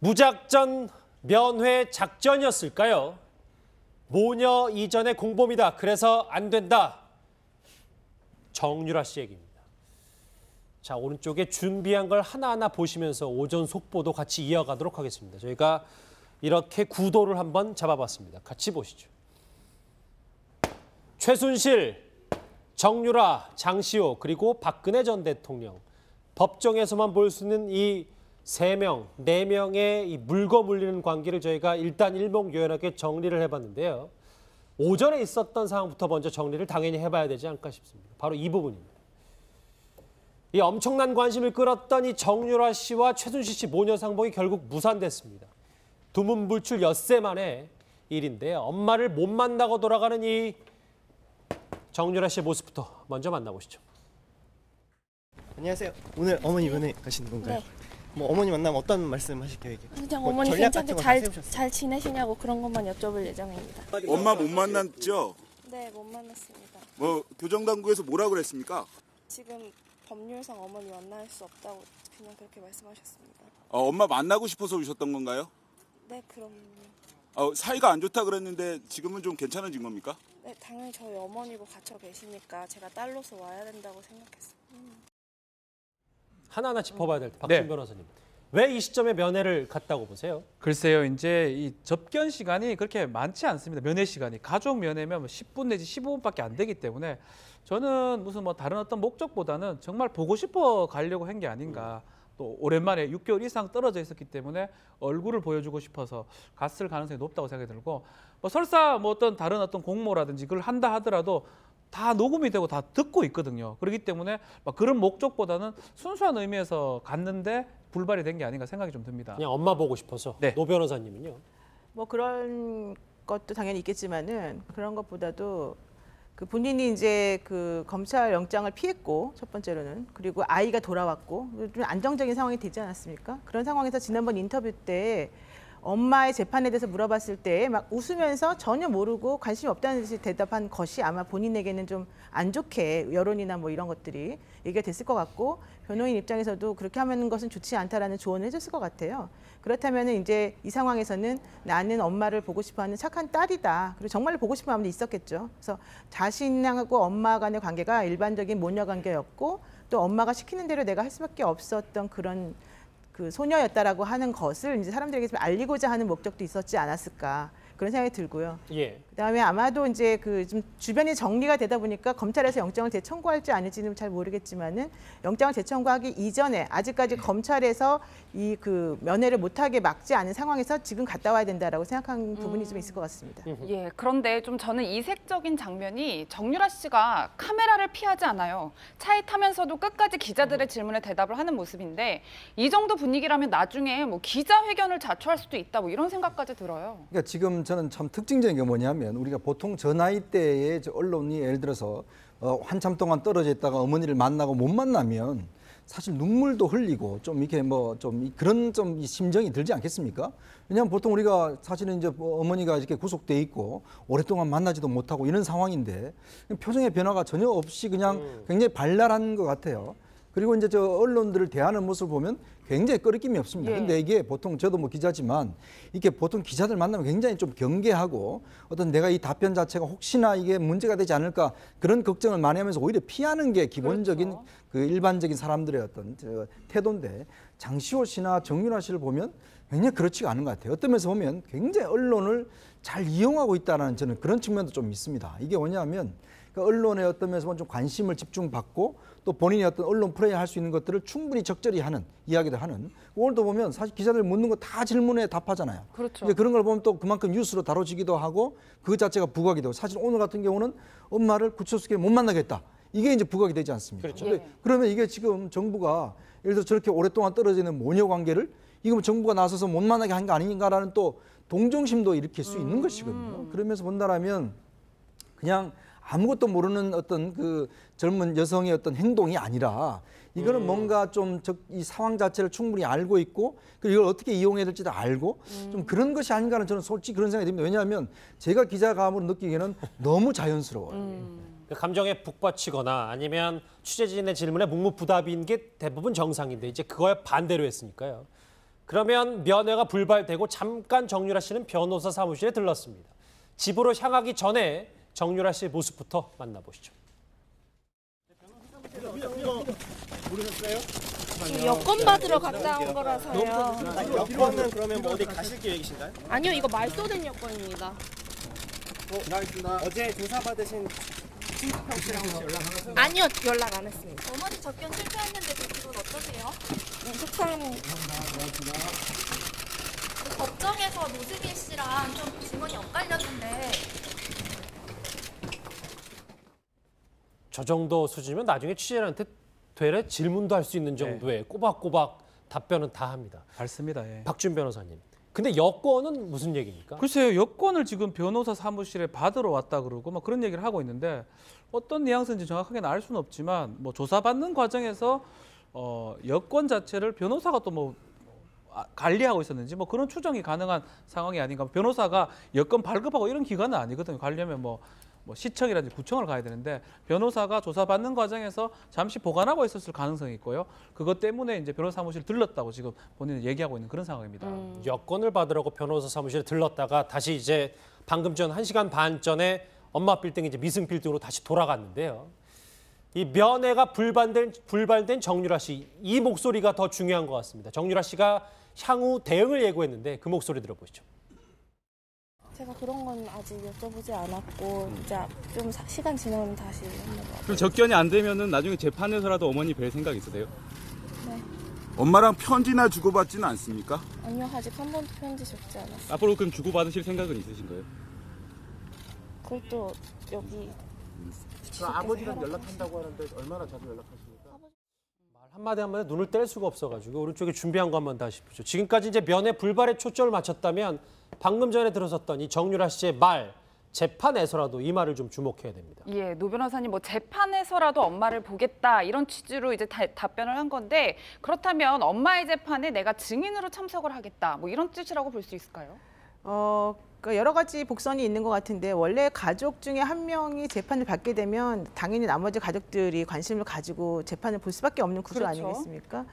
무작정 면회 작전이었을까요? 모녀 이전의 공범이다. 그래서 안 된다. 정유라 씨 얘기입니다. 자, 오른쪽에 준비한 걸 하나하나 보시면서 오전 속보도 같이 이어가도록 하겠습니다. 저희가 이렇게 구도를 한번 잡아봤습니다. 같이 보시죠. 최순실, 정유라, 장시호 그리고 박근혜 전 대통령. 법정에서만 볼 수 있는 이 3명, 4명의 이 물고 물리는 관계를 저희가 일단 일목요연하게 정리를 해봤는데요. 오전에 있었던 상황부터 먼저 정리를 당연히 해봐야 되지 않을까 싶습니다. 바로 이 부분입니다. 이 엄청난 관심을 끌었던 이 정유라 씨와 최순실 씨 모녀 상봉이 결국 무산됐습니다. 두문불출 엿새 만의 일인데요. 엄마를 못 만나고 돌아가는 이 정유라 씨의 모습부터 먼저 만나보시죠. 안녕하세요. 오늘 어머니 면회 가시는 건가요? 네. 뭐 어머니 만나면 어떤 말씀 하실 계획이에요? 그냥 뭐 어머니 전략 괜찮게 같은 거 잘, 다 세우셨어요? 잘 지내시냐고 그런 것만 여쭤볼 예정입니다. 엄마 못 만났죠? 네, 못 만났습니다. 뭐 교정당국에서 뭐라 그랬습니까? 지금 법률상 어머니 만날 수 없다고 그냥 그렇게 말씀하셨습니다. 엄마 만나고 싶어서 오셨던 건가요? 네, 그럼 사이가 안 좋다 그랬는데 지금은 좀 괜찮아진 겁니까? 네, 당연히 저희 어머니고 갇혀 계시니까 제가 딸로서 와야 된다고 생각했어요. 하나하나 짚어봐야 될 때 박준 네. 변호사님. 왜 이 시점에 면회를 갔다고 보세요? 글쎄요, 이제 이 접견 시간이 그렇게 많지 않습니다. 면회 시간이. 가족 면회면 10분 내지 15분밖에 안 되기 때문에 저는 무슨 뭐 다른 어떤 목적보다는 정말 보고 싶어 가려고 한 게 아닌가. 또 오랜만에 6개월 이상 떨어져 있었기 때문에 얼굴을 보여주고 싶어서 갔을 가능성이 높다고 생각이 들고, 뭐 설사 뭐 어떤 다른 어떤 공모라든지 그걸 한다 하더라도 다 녹음이 되고 다 듣고 있거든요. 그렇기 때문에 막 그런 목적보다는 순수한 의미에서 갔는데 불발이 된 게 아닌가 생각이 좀 듭니다. 그냥 엄마 보고 싶어서. 네. 노 변호사님은요? 뭐 그런 것도 당연히 있겠지만은 그런 것보다도 그 본인이 이제 그 검찰 영장을 피했고 첫 번째로는, 그리고 아이가 돌아왔고 좀 안정적인 상황이 되지 않았습니까? 그런 상황에서 지난번 인터뷰 때 엄마의 재판에 대해서 물어봤을 때 막 웃으면서 전혀 모르고 관심이 없다는 듯이 대답한 것이 아마 본인에게는 좀 안 좋게 여론이나 뭐 이런 것들이 얘기가 됐을 것 같고, 변호인 입장에서도 그렇게 하는 것은 좋지 않다라는 조언을 해줬을 것 같아요. 그렇다면 이제 이 상황에서는 나는 엄마를 보고 싶어하는 착한 딸이다. 그리고 정말 보고 싶은 마음도 있었겠죠. 그래서 자신하고 엄마 간의 관계가 일반적인 모녀 관계였고, 또 엄마가 시키는 대로 내가 할 수밖에 없었던 그런 그 소녀였다라고 하는 것을 이제 사람들에게 좀 알리고자 하는 목적도 있었지 않았을까, 그런 생각이 들고요. 예. 그다음에 아마도 이제 그 좀 주변이 정리가 되다 보니까 검찰에서 영장을 재청구할지 아닐지는 잘 모르겠지만은 영장을 재청구하기 이전에 아직까지 검찰에서 이 그 면회를 못하게 막지 않은 상황에서 지금 갔다 와야 된다라고 생각한 부분이 좀 있을 것 같습니다. 예, 그런데 좀 저는 이색적인 장면이 정유라 씨가 카메라를 피하지 않아요. 차에 타면서도 끝까지 기자들의 질문에 대답을 하는 모습인데, 이 정도 분위기라면 나중에 뭐 기자회견을 자초할 수도 있다, 뭐 이런 생각까지 들어요. 그러니까 지금 저는 참 특징적인 게 뭐냐면, 우리가 보통 저 나이대의 언론이 예를 들어서 한참 동안 떨어져 있다가 어머니를 만나고 못 만나면 사실 눈물도 흘리고 좀 이렇게 뭐 좀 그런 좀 심정이 들지 않겠습니까? 왜냐하면 보통 우리가 사실은 이제 어머니가 이렇게 구속돼 있고 오랫동안 만나지도 못하고 이런 상황인데 표정의 변화가 전혀 없이 그냥 굉장히 발랄한 것 같아요. 그리고 이제 저 언론들을 대하는 모습을 보면 굉장히 꺼리낌이 없습니다. 근데 이게 보통 저도 뭐 기자지만 이게 보통 기자들 만나면 굉장히 좀 경계하고 어떤 내가 이 답변 자체가 혹시나 이게 문제가 되지 않을까 그런 걱정을 많이 하면서 오히려 피하는 게 기본적인 그렇죠. 그 일반적인 사람들의 어떤 태도인데, 장시호 씨나 정유라 씨를 보면 굉장히 그렇지가 않은 것 같아요. 어떤 면에서 보면 굉장히 언론을 잘 이용하고 있다는 저는 그런 측면도 좀 있습니다. 이게 뭐냐면 언론의 어떤 면에서 좀 관심을 집중받고 또 본인이 어떤 언론 플레이 할 수 있는 것들을 충분히 적절히 하는 이야기를 하는, 오늘도 보면 사실 기자들 묻는 거 다 질문에 답하잖아요. 그렇죠. 이제 그런 걸 보면 또 그만큼 뉴스로 다뤄지기도 하고 그 자체가 부각이 되고, 사실 오늘 같은 경우는 엄마를 구치소에 못 만나겠다, 이게 이제 부각이 되지 않습니까? 그렇죠. 근데 그러면 이게 지금 정부가 예를 들어 저렇게 오랫동안 떨어져 있는 모녀 관계를 이거 뭐 정부가 나서서 못 만나게 한 거 아닌가라는 또 동정심도 일으킬 수 있는 것이거든요. 그러면서 본다라면 그냥 아무것도 모르는 어떤 그 젊은 여성의 어떤 행동이 아니라 이거는 뭔가 좀 이 상황 자체를 충분히 알고 있고, 그리고 이걸 어떻게 이용해야 될지도 알고 좀 그런 것이 아닌가는 저는 솔직히 그런 생각이 듭니다. 왜냐하면 제가 기자감으로 느끼기에는 너무 자연스러워요. 감정에 북받치거나 아니면 취재진의 질문에 묵묵부답인 게 대부분 정상인데, 이제 그거에 반대로 했으니까요. 그러면 면회가 불발되고 잠깐 정유라 씨는 변호사 사무실에 들렀습니다. 집으로 향하기 전에 정유라 씨의 모습부터 만나보시죠. 여권 받으러 갔다 온 거라서요. 여권은 그러면 뭐 어디 가실 계획이신가요? 아니요, 이거 말소된 여권입니다. 어제 조사 받으신 아니요, 연락 안 했습니다. 어머니 접견 실패했는데 그 기분 어떠세요? 속상해. 법정에서 노승일 씨랑 좀 질문이 엇갈렸는데 저 정도 수준이면 나중에 취재한테 되레 질문도 할 수 있는 정도의 꼬박꼬박 답변은 다 합니다. 밝습니다. 예. 박준 변호사님. 근데 여권은 무슨 얘기입니까? 글쎄요, 여권을 지금 변호사 사무실에 받으러 왔다 그러고 막 그런 얘기를 하고 있는데 어떤 뉘앙스인지 정확하게는 알 수는 없지만 뭐 조사받는 과정에서 여권 자체를 변호사가 또 뭐 관리하고 있었는지 뭐 그런 추정이 가능한 상황이 아닌가. 변호사가 여권 발급하고 이런 기관은 아니거든요. 가려면 뭐 시청이라든지 구청을 가야 되는데 변호사가 조사받는 과정에서 잠시 보관하고 있었을 가능성이 있고요. 그것 때문에 이제 변호사 사무실 들렀다고 지금 본인은 얘기하고 있는 그런 상황입니다. 여권을 받으라고 변호사 사무실에 들렀다가 다시 이제 방금 전 1시간 반 전에 엄마 빌딩 이제 미승 빌딩으로 다시 돌아갔는데요. 이 면회가 불발된 정유라 씨, 이 목소리가 더 중요한 것 같습니다. 정유라 씨가 향후 대응을 예고했는데 그 목소리 들어보시죠. 제가 그런 건 아직 여쭤보지 않았고 이제 좀 시간 지나면 다시 한번 그럼 접견이 안 되면은 나중에 재판에서라도 어머니 뵐 생각 있으세요? 네. 엄마랑 편지나 주고받지는 않습니까? 아니요, 아직 한 번도 편지 적지 않았어요. 앞으로 그럼 주고받으실 생각은 있으신 거예요? 그것도 여기 아버지랑 연락한다고 하는데 얼마나 자주 연락하십니까? 한마디 한마디 눈을 뗄 수가 없어가지고 오른쪽에 준비한 거 한번 다시 보죠. 지금까지 이제 면회 불발에 초점을 맞췄다면 방금 전에 들어섰던 이 정유라 씨의 말, 재판에서라도 이 말을 좀 주목해야 됩니다. 예, 노 변호사님 뭐 재판에서라도 엄마를 보겠다 이런 취지로 이제 답변을 한 건데 그렇다면 엄마의 재판에 내가 증인으로 참석을 하겠다 뭐 이런 뜻이라고 볼 수 있을까요? 그러니까 여러 가지 복선이 있는 것 같은데 원래 가족 중에 한 명이 재판을 받게 되면 당연히 나머지 가족들이 관심을 가지고 재판을 볼 수밖에 없는 구조 그렇죠. 아니겠습니까?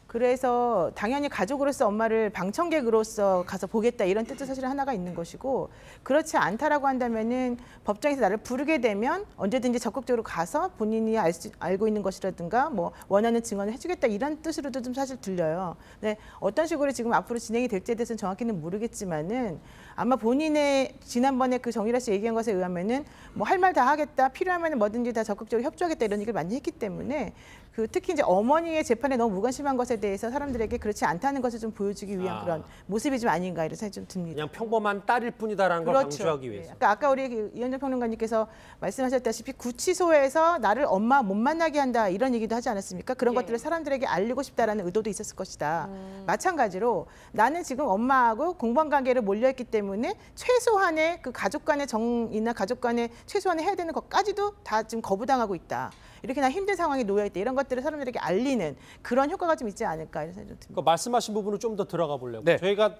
그래서 당연히 가족으로서 엄마를 방청객으로서 가서 보겠다 이런 뜻도 사실 하나가 있는 것이고 그렇지 않다라고 한다면은 법정에서 나를 부르게 되면 언제든지 적극적으로 가서 본인이 알고 있는 것이라든가 뭐 원하는 증언을 해주겠다 이런 뜻으로도 좀 사실 들려요. 네, 어떤 식으로 지금 앞으로 진행이 될지에 대해서는 정확히는 모르겠지만은 아마 본인의 지난번에 그 정유라 씨 얘기한 것에 의하면은 뭐 할 말 다 하겠다, 필요하면 뭐든지 다 적극적으로 협조하겠다 이런 얘기를 많이 했기 때문에 그 특히 이제 어머니의 재판에 너무 무관심한 것에 대해서 사람들에게 그렇지 않다는 것을 좀 보여주기 위한 그런 모습이 좀 아닌가 이런 생각이 좀 듭니다. 그냥 평범한 딸일 뿐이다라는 걸 강조하기 위해서. 아까 우리 이현정 평론가님께서 말씀하셨다시피 구치소에서 나를 엄마 못 만나게 한다 이런 얘기도 하지 않았습니까? 그런 것들을 사람들에게 알리고 싶다라는 의도도 있었을 것이다. 마찬가지로 나는 지금 엄마하고 공범 관계를 몰려있기 때문에 최소한의 그 가족 간의 정이나 가족 간의 최소한의 해야 되는 것까지도 다 지금 거부당하고 있다. 이렇게나 힘든 상황에 놓여 있다. 이런 것들을 사람들에게 알리는 그런 효과가 좀 있지 않을까 이런 생각이 좀 듭니다. 그러니까 말씀하신 부분을 좀 더 들어가 보려고. 네. 저희가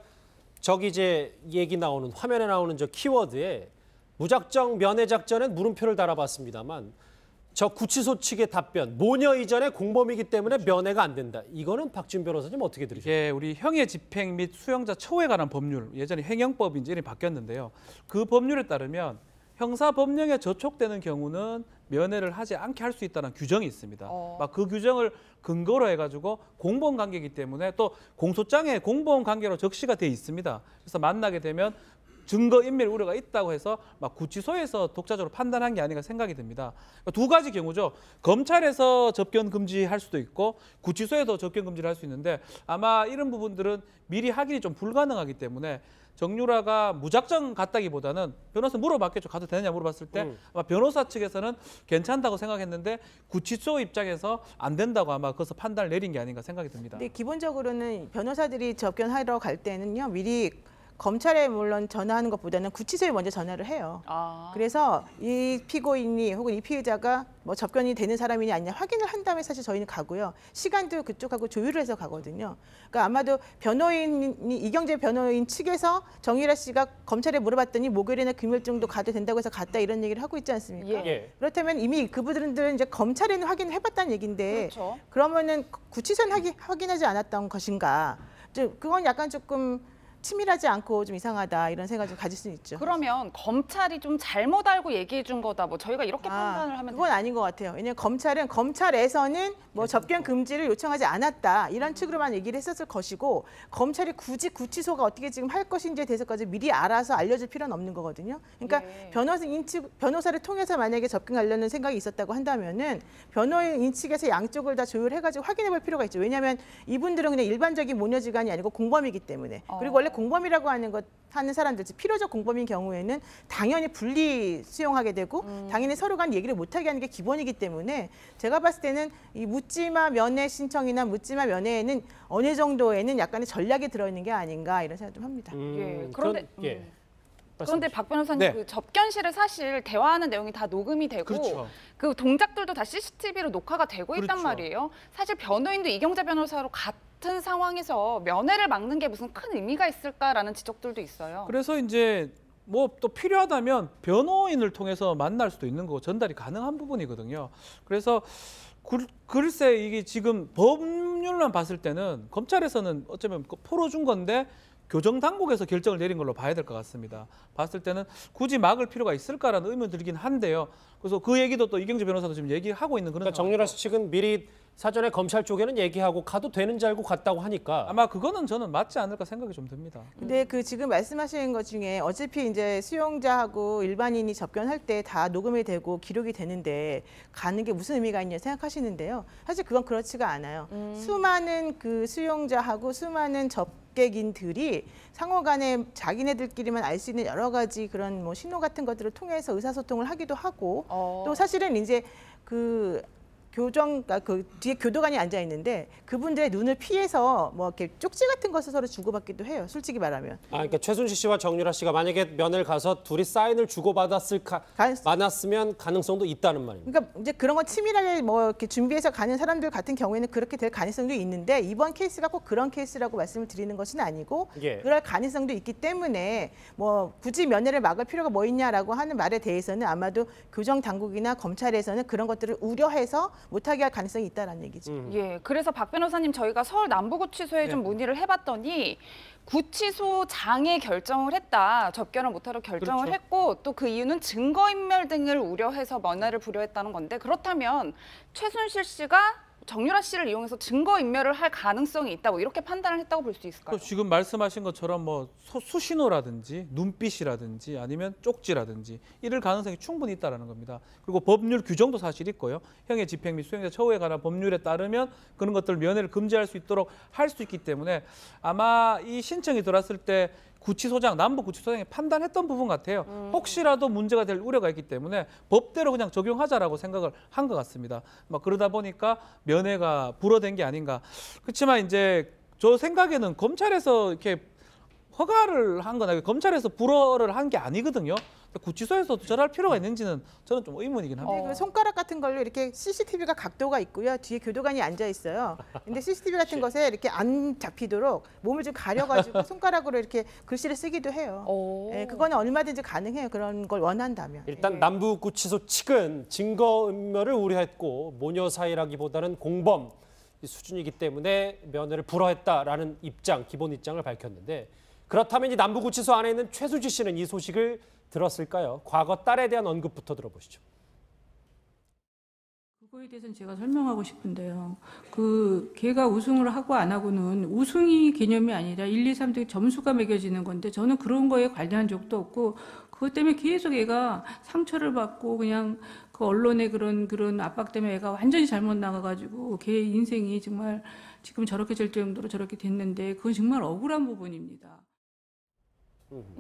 저기 이제 얘기 나오는 화면에 나오는 저 키워드에 무작정 면회 작전엔 물음표를 달아봤습니다만 저 구치소 측의 답변 모녀 이전의 공범이기 때문에 면회가 안 된다. 이거는 박준 변호사님 어떻게 들으세요? 이게 우리 형의 집행 및 수용자 처우에 관한 법률 예전에 횡령법이 이제 이름이 바뀌었는데요. 그 법률에 따르면 형사 법령에 저촉되는 경우는 면회를 하지 않게 할 수 있다는 규정이 있습니다. 막 그 규정을 근거로 해가지고 공범 관계이기 때문에 또 공소장에 공범 관계로 적시가 돼 있습니다. 그래서 만나게 되면 증거 인멸 우려가 있다고 해서 막 구치소에서 독자적으로 판단한 게 아닌가 생각이 듭니다. 두 가지 경우죠. 검찰에서 접견 금지할 수도 있고 구치소에서 접견 금지를 할 수 있는데 아마 이런 부분들은 미리 확인이 좀 불가능하기 때문에 정유라가 무작정 갔다기보다는 변호사 물어봤겠죠. 가도 되느냐 물어봤을 때 아마 변호사 측에서는 괜찮다고 생각했는데 구치소 입장에서 안 된다고 아마 거기서 판단을 내린 게 아닌가 생각이 듭니다. 근데 기본적으로는 변호사들이 접견하러 갈 때는요. 미리 검찰에 물론 전화하는 것보다는 구치소에 먼저 전화를 해요. 그래서 이 피고인이 혹은 이 피해자가 뭐 접견이 되는 사람이냐 아니냐 확인을 한 다음에 사실 저희는 가고요. 시간도 그쪽하고 조율을 해서 가거든요. 그러니까 아마도 변호인이 이경재 변호인 측에서 정유라 씨가 검찰에 물어봤더니 목요일이나 금요일 정도 가도 된다고 해서 갔다 이런 얘기를 하고 있지 않습니까? 예. 그렇다면 이미 그분들은 이제 검찰에는 확인을 해봤다는 얘기인데 그렇죠. 그러면은 구치소는 확인하지 않았던 것인가? 그건 약간 조금 치밀하지 않고 좀 이상하다 이런 생각을 좀 가질 수 있죠. 그러면 검찰이 좀 잘못 알고 얘기해 준 거다. 뭐 저희가 이렇게 판단을 하면 그건 아닌 것 같아요. 왜냐하면 검찰에서는 뭐 접견 금지를 요청하지 않았다 이런 측으로만 얘기를 했었을 것이고 검찰이 굳이 구치소가 어떻게 지금 할 것인지에 대해서까지 미리 알아서 알려줄 필요는 없는 거거든요. 그러니까 변호사를 통해서 만약에 접근하려는 생각이 있었다고 한다면은 변호인 측에서 양쪽을 다 조율해가지고 확인해볼 필요가 있죠. 왜냐하면 이분들은 그냥 일반적인 모녀지간이 아니고 공범이기 때문에 그리고 원래 공범이라고 하는 사람들, 필요적 공범인 경우에는 당연히 분리 수용하게 되고 당연히 서로 간 얘기를 못하게 하는 게 기본이기 때문에 제가 봤을 때는 이 묻지마 면회 신청이나 묻지마 면회에는 어느 정도에는 약간의 전략이 들어있는 게 아닌가 이런 생각 좀 합니다. 그런데 박 변호사님 네. 그 접견실에 사실 대화하는 내용이 다 녹음이 되고 그렇죠. 그 동작들도 다 CCTV로 녹화가 되고 있단 그렇죠. 말이에요. 사실 변호인도 이경재 변호사로 같은 상황에서 면회를 막는 게 무슨 큰 의미가 있을까라는 지적들도 있어요. 그래서 이제 뭐 또 필요하다면 변호인을 통해서 만날 수도 있는 거고 전달이 가능한 부분이거든요. 그래서 글쎄 이게 지금 법률만 봤을 때는 검찰에서는 어쩌면 풀어준 건데 교정당국에서 결정을 내린 걸로 봐야 될 것 같습니다. 봤을 때는 굳이 막을 필요가 있을까라는 의문이 들긴 한데요. 그래서 그 얘기도 또 이경재 변호사도 지금 얘기하고 있는 그런. 그러니까 정유라 씨 측은 미리 사전에 검찰 쪽에는 얘기하고 가도 되는 줄 알고 갔다고 하니까 아마 그거는 저는 맞지 않을까 생각이 좀 듭니다. 근데 그 지금 말씀하시는 것 중에 어차피 이제 수용자하고 일반인이 접견할 때 다 녹음이 되고 기록이 되는데 가는 게 무슨 의미가 있냐 생각하시는데요. 사실 그건 그렇지가 않아요. 수많은 그 수용자하고 수많은 접객인들이 상호간에 자기네들끼리만 알 수 있는 여러 가지 그런 뭐 신호 같은 것들을 통해서 의사소통을 하기도 하고 또 사실은 이제 그 그 뒤에 교도관이 앉아 있는데 그분들의 눈을 피해서 뭐 이렇게 쪽지 같은 것을 서로 주고받기도 해요. 솔직히 말하면. 그러니까 최순실 씨와 정유라 씨가 만약에 면회를 가서 둘이 사인을 주고받았으면 가능성도 있다는 말입니다. 그러니까 이제 그런 건 치밀하게 뭐 이렇게 준비해서 가는 사람들 같은 경우에는 그렇게 될 가능성도 있는데 이번 케이스가 꼭 그런 케이스라고 말씀을 드리는 것은 아니고 그럴 가능성도 있기 때문에 뭐 굳이 면회를 막을 필요가 뭐 있냐라고 하는 말에 대해서는 아마도 교정 당국이나 검찰에서는 그런 것들을 우려해서 못하게 할 가능성이 있다는 얘기죠. 예, 그래서 박 변호사님 저희가 서울 남부구치소에 좀 문의를 해봤더니 구치소장에 결정을 했다. 접견을 못하도록 결정을 했고 또 그 이유는 증거인멸 등을 우려해서 면회를 불허했다는 건데 그렇다면 최순실 씨가 정유라 씨를 이용해서 증거인멸을 할 가능성이 있다. 뭐 이렇게 판단을 했다고 볼 수 있을까요? 지금 말씀하신 것처럼 뭐 수신호라든지 눈빛이라든지 아니면 쪽지라든지 이럴 가능성이 충분히 있다는 겁니다. 그리고 법률 규정도 사실 있고요. 형의 집행 및 수용자 처우에 관한 법률에 따르면 그런 것들 면회를 금지할 수 있도록 할 수 있기 때문에 아마 이 신청이 들어왔을 때 구치소장, 남부구치소장이 판단했던 부분 같아요. 혹시라도 문제가 될 우려가 있기 때문에 법대로 그냥 적용하자라고 생각을 한 것 같습니다. 막 그러다 보니까 면회가 불허된 게 아닌가. 그렇지만 이제 저 생각에는 검찰에서 이렇게 허가를 한 거나 검찰에서 불허를 한 게 아니거든요. 구치소에서도 저럴 필요가 있는지는 저는 좀 의문이긴 합니다. 그 손가락 같은 걸로 이렇게 CCTV가 각도가 있고요. 뒤에 교도관이 앉아 있어요. 근데 CCTV 같은 것에 이렇게 안 잡히도록 몸을 좀 가려가지고 손가락으로 이렇게 글씨를 쓰기도 해요. 예, 그거는 얼마든지 가능해요. 그런 걸 원한다면. 일단 남부구치소 측은 증거인멸을 우려했고 모녀 사이라기보다는 공범 수준이기 때문에 면회를 불허했다라는 입장, 기본 입장을 밝혔는데 그렇다면 이 남부구치소 안에 있는 최수지 씨는 이 소식을 들었을까요? 과거 딸에 대한 언급부터 들어보시죠. 그거에 대해서는 제가 설명하고 싶은데요. 걔가 우승을 하고 안 하고는 우승이 개념이 아니라 1, 2, 3등 점수가 매겨지는 건데 저는 그런 거에 관련한 적도 없고 그것 때문에 계속 애가 상처를 받고 그냥 그 언론의 그런 압박 때문에 애가 완전히 잘못 나가가지고 걔 인생이 정말 지금 저렇게 될 정도로 저렇게 됐는데 그건 정말 억울한 부분입니다.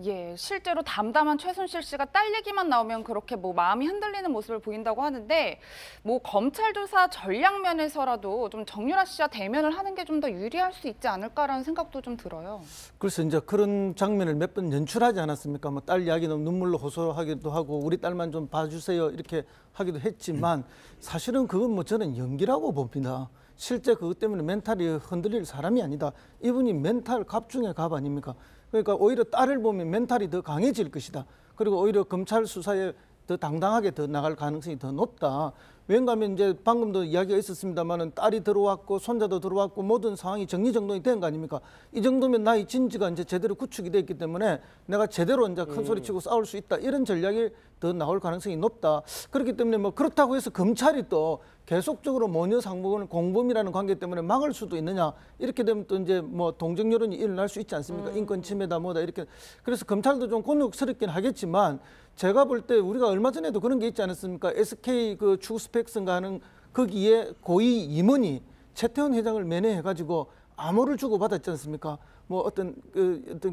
예, 실제로 담담한 최순실 씨가 딸 얘기만 나오면 그렇게 뭐 마음이 흔들리는 모습을 보인다고 하는데 뭐 검찰 조사 전략 면에서라도 좀 정유라 씨와 대면을 하는 게 좀 더 유리할 수 있지 않을까라는 생각도 좀 들어요. 그래서 이제 그런 장면을 몇 번 연출하지 않았습니까? 뭐 딸 이야기는 눈물로 호소하기도 하고 우리 딸만 좀 봐주세요 이렇게 하기도 했지만 사실은 그건 뭐 저는 연기라고 봅니다. 실제 그것 때문에 멘탈이 흔들릴 사람이 아니다. 이분이 멘탈 갑 중에 갑 아닙니까? 그러니까 오히려 딸을 보면 멘탈이 더 강해질 것이다. 그리고 오히려 검찰 수사에 더 당당하게 더 나갈 가능성이 더 높다. 왠가 하면 이제 방금도 이야기가 있었습니다만은 딸이 들어왔고 손자도 들어왔고 모든 상황이 정리정돈이 된 거 아닙니까? 이 정도면 나의 진지가 이제 제대로 구축이 돼 있기 때문에 내가 제대로 이제 큰 소리 치고 싸울 수 있다. 이런 전략이 더 나올 가능성이 높다. 그렇기 때문에 뭐 그렇다고 해서 검찰이 또 계속적으로 모녀 상봉을 공범이라는 관계 때문에 막을 수도 있느냐. 이렇게 되면 또 이제 뭐 동정 여론이 일어날 수 있지 않습니까? 인권 침해다 뭐다 이렇게. 그래서 검찰도 좀 곤욕스럽긴 하겠지만 제가 볼 때 우리가 얼마 전에도 그런 게 있지 않았습니까? SK 그 추 스펙슨가 하는 거기에 고위 임원이 최태원 회장을 면회해가지고 암호를 주고 받았지 않습니까? 뭐 어떤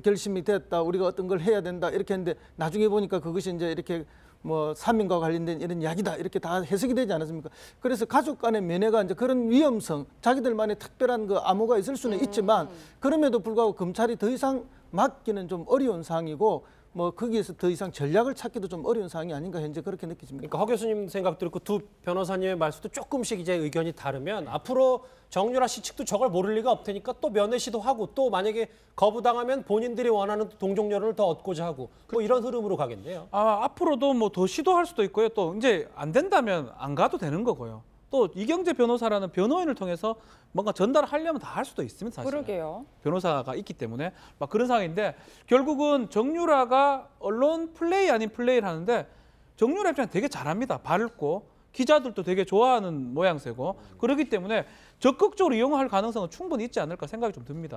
결심이 됐다, 우리가 어떤 걸 해야 된다 이렇게 했는데 나중에 보니까 그것이 이제 이렇게 뭐 사민과 관련된 이런 이야기다 이렇게 다 해석이 되지 않았습니까? 그래서 가족 간의 면회가 이제 그런 위험성, 자기들만의 특별한 그 암호가 있을 수는 있지만 그럼에도 불구하고 검찰이 더 이상 막기는 좀 어려운 상황이고 뭐 거기에서 더 이상 전략을 찾기도 좀 어려운 상황이 아닌가 현재 그렇게 느껴집니다. 그러니까 허 교수님 생각 듣고 두 변호사님의 말씀도 조금씩 이제 의견이 다르면 앞으로 정유라 씨 측도 저걸 모를 리가 없으니까 또 면회 시도하고 또 만약에 거부당하면 본인들이 원하는 동정 여론을 더 얻고자 하고 뭐 이런 흐름으로 가겠네요. 앞으로도 뭐 더 시도할 수도 있고요. 또 이제 안 된다면 안 가도 되는 거고요. 또 이경재 변호사라는 변호인을 통해서 뭔가 전달을 하려면 다 할 수도 있습니다. 사실. 그러게요. 변호사가 있기 때문에 막 그런 상황인데 결국은 정유라가 언론 플레이 아닌 플레이를 하는데 정유라 입장에 되게 잘합니다. 밝고 기자들도 되게 좋아하는 모양새고 그렇기 때문에 적극적으로 이용할 가능성은 충분히 있지 않을까 생각이 좀 듭니다.